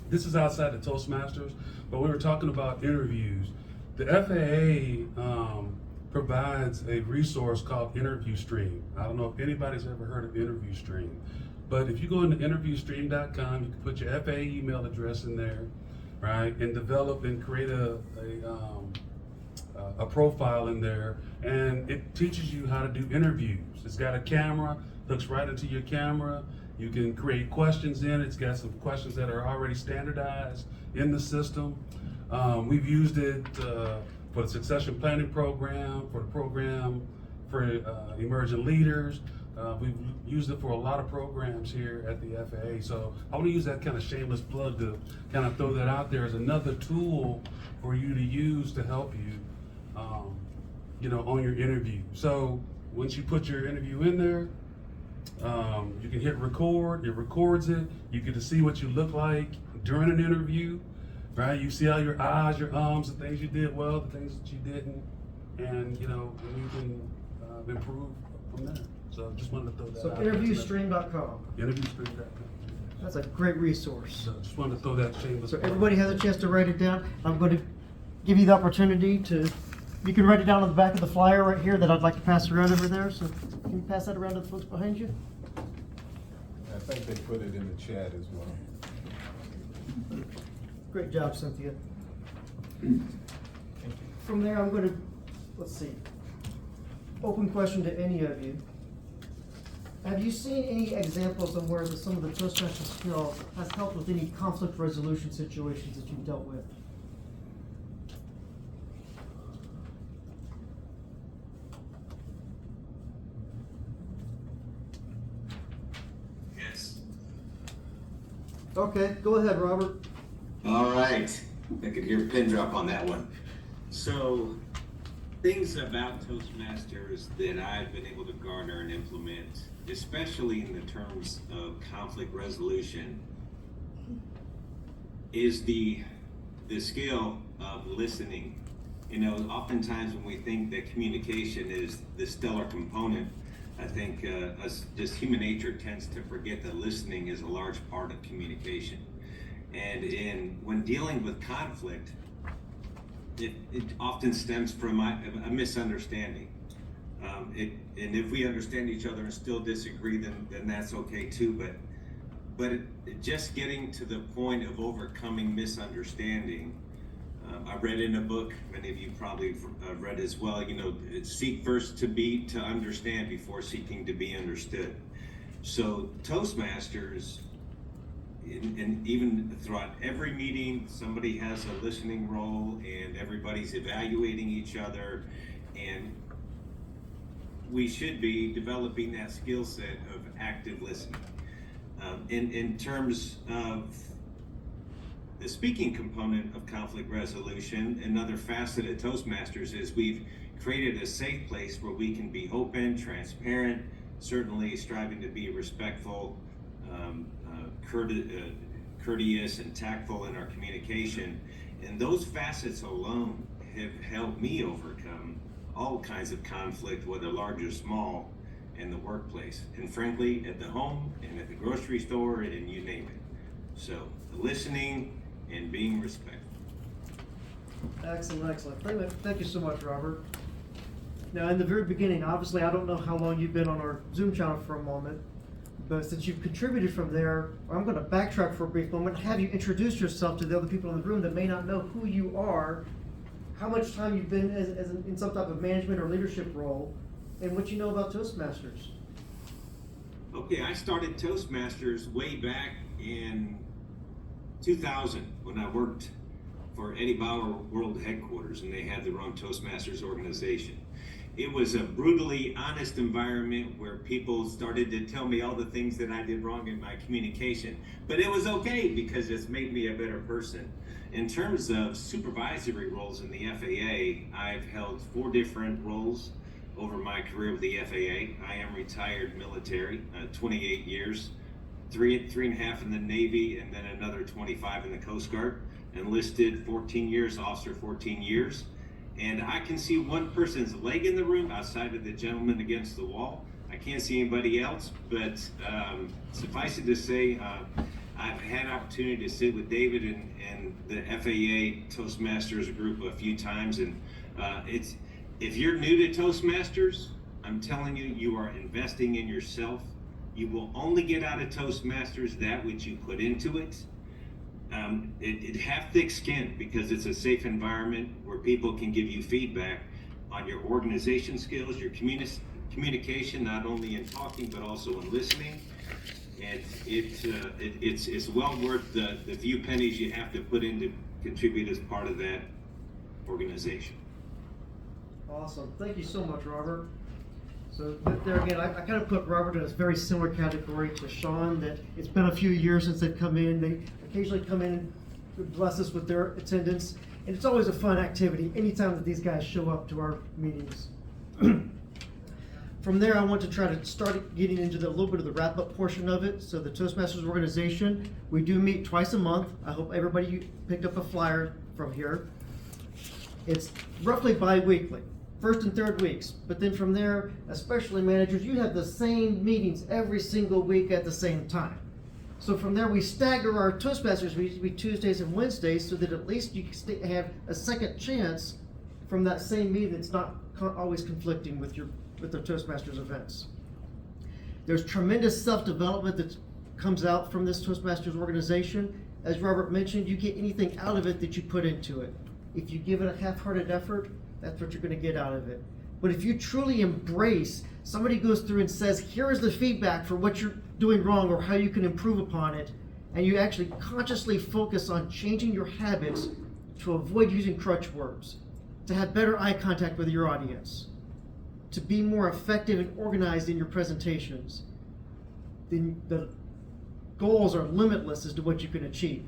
This is outside the Toastmasters, but we were talking about interviews. The FAA provides a resource called Interview Stream. I don't know if anybody's ever heard of Interview Stream, but if you go into interviewstream.com, you can put your FAA email address in there, right, and develop and create a profile in there, and it teaches you how to do interviews. It's got a camera, hooks right into your camera. You can create questions in it. It's got some questions that are already standardized in the system. We've used it for the succession planning program, for the program for emerging leaders. We've used it for a lot of programs here at the FAA. So I want to use that kind of shameless plug to kind of throw that out there as another tool for you to use to help you, you know, on your interview. So once you put your interview in there, you can hit record. It records it. You get to see what you look like during an interview, right? You see all your ahs, your ums, the things you did well, the things that you didn't, and you know, you can improve from there. So just wanted to throw that So out. interviewstream.com. Interviewstream.com. That's a great resource. So just wanted to throw that shameless. So plug. everybody has a chance to write it down. I'm going to give you the opportunity to, you can write it down on the back of the flyer right here that I'd like to pass around over there. So can you pass that around to the folks behind you? I think they put it in the chat as well. Great job, Cynthia. From there, I'm going to, let's see, open question to any of you. Have you seen any examples of where some of the Toastmaster skill has helped with any conflict resolution situations that you've dealt with? Yes. Okay, go ahead, Robert. All right. I could hear a pin drop on that one. So, things about Toastmasters that I've been able to garner and implement, especially in the terms of conflict resolution, is the skill of listening. You know, oftentimes when we think that communication is the stellar component, I think us, just human nature tends to forget that listening is a large part of communication. And when dealing with conflict, it often stems from a misunderstanding. And if we understand each other and still disagree, then that's okay too. But but just getting to the point of overcoming misunderstanding. I read in a book, many of you probably read as well, you know, seek first to understand before seeking to be understood. So Toastmasters, and even throughout every meeting, somebody has a listening role and everybody's evaluating each other, and we should be developing that skill set of active listening. In terms of the speaking component of conflict resolution, another facet of Toastmasters is we've created a safe place where we can be open, transparent, certainly striving to be respectful, courteous and tactful in our communication. And those facets alone have helped me overcome all kinds of conflict, whether large or small, in the workplace. And frankly, at the home and at the grocery store and you name it. So listening and being respectful. Excellent, excellent. Thank you so much, Robert. Now, in the very beginning, obviously, I don't know how long you've been on our Zoom channel for a moment, but since you've contributed from there, I'm going to backtrack for a brief moment and have you introduce yourself to the other people in the room that may not know who you are, how much time you've been in some type of management or leadership role, and what you know about Toastmasters. Okay, I started Toastmasters way back in 2000 when I worked for Eddie Bauer World Headquarters, and they had their own Toastmasters organization. It was a brutally honest environment where people started to tell me all the things that I did wrong in my communication, but it was okay because it's made me a better person. In terms of supervisory roles in the FAA, I've held 4 different roles over my career with the FAA. I am retired military, 28 years, three and a half in the Navy, and then another 25 in the Coast Guard. Enlisted 14 years, officer 14 years. And I can see one person's leg in the room outside of the gentleman against the wall. I can't see anybody else, but suffice it to say, I've had opportunity to sit with David and the FAA Toastmasters group a few times, and if you're new to Toastmasters, I'm telling you, you are investing in yourself. You will only get out of Toastmasters that which you put into it. Have thick skin because it's a safe environment where people can give you feedback on your organization skills, your communication, not only in talking but also in listening. And it's well worth the few pennies you have to put in to contribute as part of that organization. Awesome. Thank you so much, Robert. So there again, I kind of put Robert in a very similar category to Sean, that it's been a few years since they've come in. They occasionally come in and bless us with their attendance, and it's always a fun activity anytime that these guys show up to our meetings. From there, I want to try to start getting into a little bit of the wrap-up portion of it. So the Toastmasters organization, we do meet twice a month. I hope everybody picked up a flyer from here. It's roughly bi-weekly. First and third weeks, but then from there, especially managers, you have the same meetings every single week at the same time. So from there, we stagger our Toastmasters meetings to be Tuesdays and Wednesdays so that at least you can have a second chance from that same meeting that's not always conflicting with the Toastmasters events. There's tremendous self-development that comes out from this Toastmasters organization. As Robert mentioned, you get anything out of it that you put into it. If you give it a half-hearted effort, that's what you're going to get out of it. But if you truly embrace, somebody goes through and says, here is the feedback for what you're doing wrong or how you can improve upon it, and you actually consciously focus on changing your habits to avoid using crutch words, to have better eye contact with your audience, to be more effective and organized in your presentations, then the goals are limitless as to what you can achieve.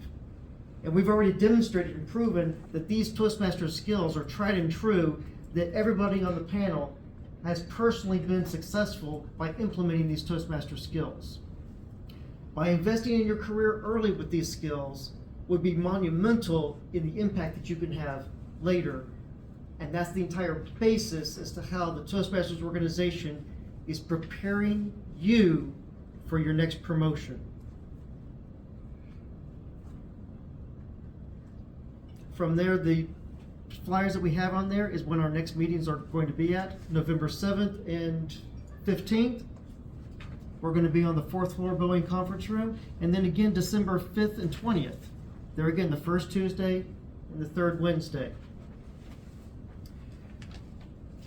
And we've already demonstrated and proven that these Toastmasters skills are tried and true, that everybody on the panel has personally been successful by implementing these Toastmaster skills. By investing in your career early with these skills would be monumental in the impact that you can have later. And that's the entire basis as to how the Toastmasters organization is preparing you for your next promotion. From there, the flyers that we have on there is when our next meetings are going to be at, November 7th and 15th. we're gonna be on the 4th floor Boeing conference room, and then again December 5th and 20th. There again, the first Tuesday and the third Wednesday.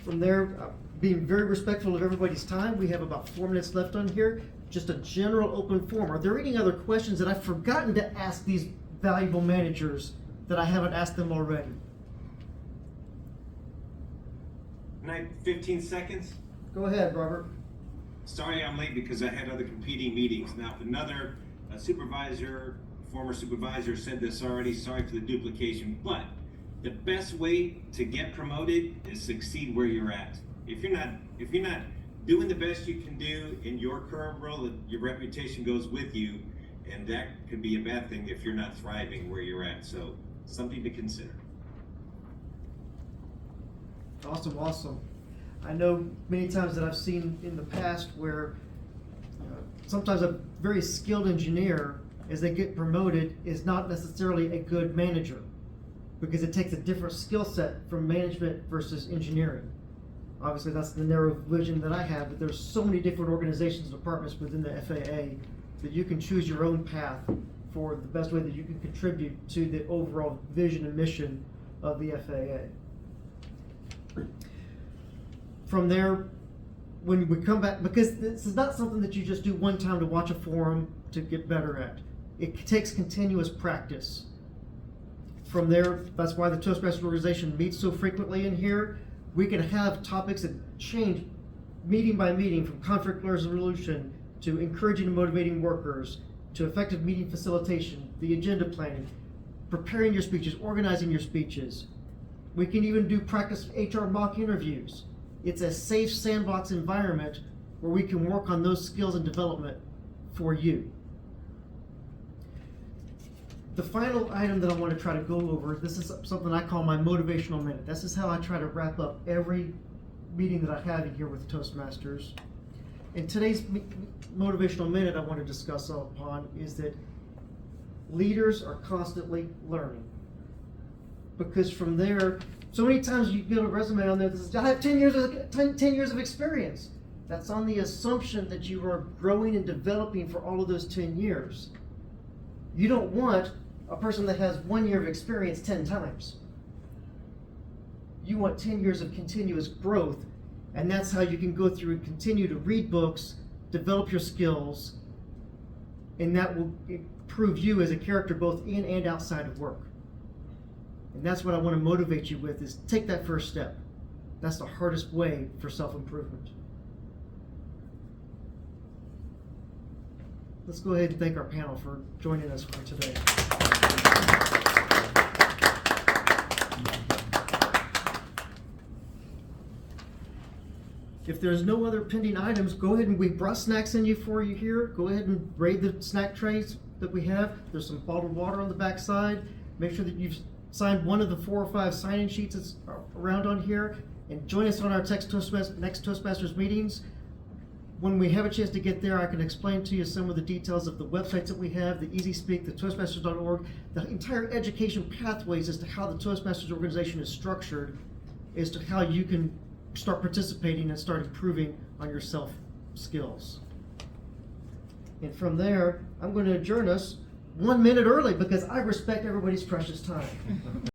From there, being very respectful of everybody's time, we have about 4 minutes left on here. Just a general open forum. Are there any other questions that I've forgotten to ask these valuable managers that I haven't asked them already? Can I have 15 seconds? Go ahead, Robert. Sorry I'm late because I had other competing meetings. Now, if another supervisor, former supervisor said this already, sorry for the duplication, but the best way to get promoted is succeed where you're at. If you're not doing the best you can do in your current role, your reputation goes with you, and that could be a bad thing if you're not thriving where you're at. So, something to consider. Awesome, awesome. I know many times that I've seen in the past where sometimes a very skilled engineer, as they get promoted, is not necessarily a good manager because it takes a different skill set from management versus engineering. Obviously, that's the narrow vision that I have, but there's so many different organizations and departments within the FAA that you can choose your own path for the best way that you can contribute to the overall vision and mission of the FAA. From there, when we come back, because this is not something that you just do one time to watch a forum to get better at. It takes continuous practice. From there, that's why the Toastmasters organization meets so frequently in here. We can have topics that change meeting by meeting, from conflict resolution to encouraging and motivating workers to effective meeting facilitation, the agenda planning, preparing your speeches, organizing your speeches. We can even do practice HR mock interviews. It's a safe sandbox environment where we can work on those skills and development for you. The final item that I want to try to go over, this is something I call my motivational minute. This is how I try to wrap up every meeting that I have in here with Toastmasters. In today's motivational minute I want to discuss upon is that leaders are constantly learning. Because from there, so many times you get a resume on there that says, I have 10 years of experience. That's on the assumption that you are growing and developing for all of those 10 years. You don't want a person that has 1 year of experience 10 times. You want 10 years of continuous growth, and that's how you can go through and continue to read books, develop your skills, and that will improve you as a character both in and outside of work. And that's what I want to motivate you with, is take that first step. That's the hardest way for self-improvement. Let's go ahead and thank our panel for joining us for today. If there's no other pending items, go ahead and we brought snacks in for you here. Go ahead and raid the snack trays that we have. There's some bottled water on the back side. Make sure that you've signed one of the 4 or 5 sign-in sheets that's around on here, and join us on our next Toastmasters meetings. When we have a chance to get there, I can explain to you some of the details of the websites that we have, the Easy Speak, the Toastmasters.org, the entire education pathways as to how the Toastmasters organization is structured, as to how you can start participating and start improving on your self skills. And from there, I'm going to adjourn us 1 minute early because I respect everybody's precious time.